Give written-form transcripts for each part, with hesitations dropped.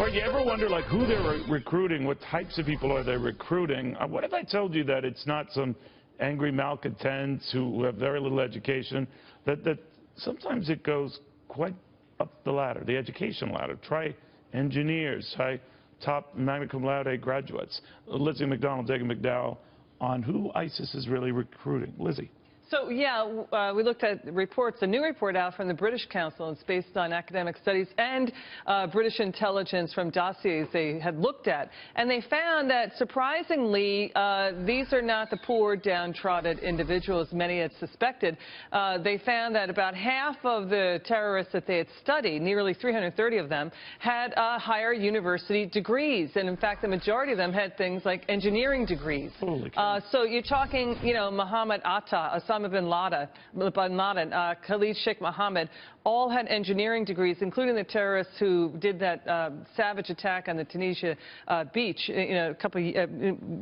Or you ever wonder, like, who they're recruiting, what types of people are they recruiting? What if I told you that it's not some angry malcontents who have very little education, that sometimes it goes quite up the ladder, the education ladder. Try engineers, try top magna cum laude graduates. Lizzie McDonald, Dagen, McDowell, on who ISIS is really recruiting. Lizzie. So, yeah, we looked at reports, a new report out from the British Council. It's based on academic studies and British intelligence from dossiers they had looked at. And they found that, surprisingly, these are not the poor, downtrodden individuals many had suspected. They found that about half of the terrorists that they had studied, nearly 330 of them, had higher university degrees. And, in fact, the majority of them had things like engineering degrees. Holy cow. So you're talking, you know, Muhammad Atta, Osama bin Laden, Khalid Sheikh Mohammed, all had engineering degrees, including the terrorists who did that savage attack on the Tunisia beach, you know,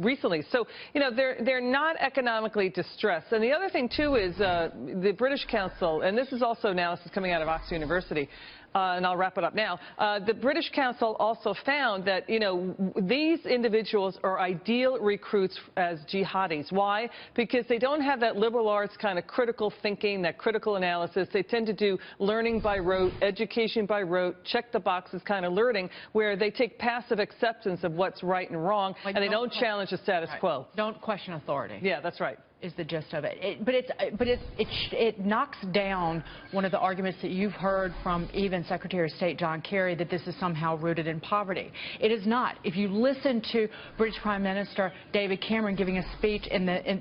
recently. So, you know, they're not economically distressed. And the other thing too is the British Council, and this is also analysis coming out of Oxford University. And I'll wrap it up now. The British Council also found that, you know, these individuals are ideal recruits as jihadis. Why? Because they don't have that liberal arts kind of critical thinking, that critical analysis. They tend to do learning by rote, education by rote, check the boxes kind of learning, where they take passive acceptance of what's right and wrong, like, and they don't challenge the status quo. Don't question authority. Yeah, that's right. Is the gist of it. It knocks down one of the arguments that you've heard from even Secretary of State John Kerry, that this is somehow rooted in poverty. It is not. If you listen to British Prime Minister David Cameron giving a speech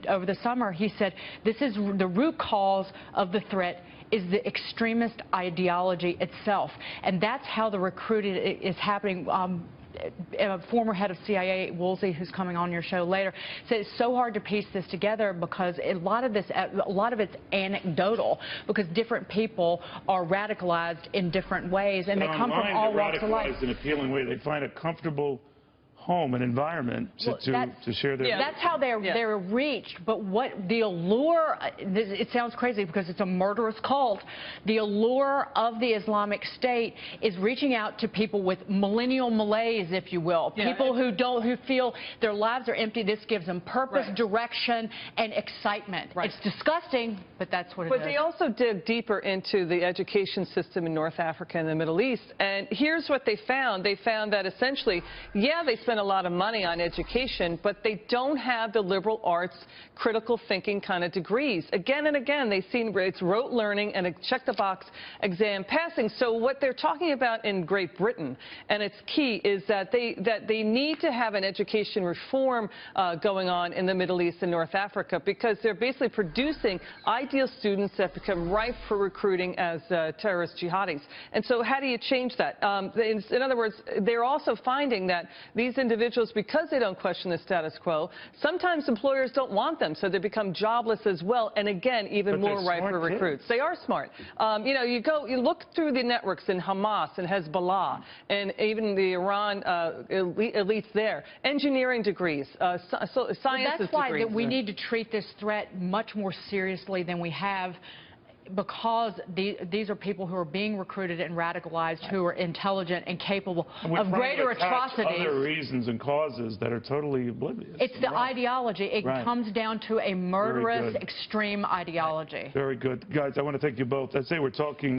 over the summer, he said this is the root cause of the threat is the extremist ideology itself, and that's how the recruiting is happening. A former head of CIA, Woolsey, who's coming on your show later, said it's so hard to piece this together because a lot of it's anecdotal, because different people are radicalized in different ways, and they come from all walks of life. Radicalized in an appealing way. They find a comfortable home and environment to share their... Yeah, that's how they're reached. But what the allure, it sounds crazy because it's a murderous cult, the allure of the Islamic State is reaching out to people with millennial malaise, if you will, people who feel their lives are empty. This gives them purpose, direction, and excitement. It's disgusting, but that's what it is. But they also dig deeper into the education system in North Africa and the Middle East, and here's what they found. They found that essentially, yeah, they spend a lot of money on education, but they don't have the liberal arts, critical thinking kind of degrees. Again and again, they've seen it's rote learning and a check-the-box exam passing. So what they're talking about in Great Britain, and it's key, is that they need to have an education reform going on in the Middle East and North Africa, because they're basically producing ideal students that become ripe for recruiting as terrorist jihadis. And so how do you change that? In other words, they're also finding that these individuals, because they don't question the status quo, sometimes employers don't want them, so they become jobless as well, and again, even more ripe for recruits. They are smart. You know, you look through the networks in Hamas and Hezbollah, and even the Iran elites there. Engineering degrees, sciences degrees. That's why we need to treat this threat much more seriously than we have, because these are people who are being recruited and radicalized, who are intelligent and capable of greater atrocities. Other reasons and causes that are totally oblivious. It's the ideology. It comes down to a murderous, extreme ideology. Very good. Guys, I want to thank you both. I say we're talking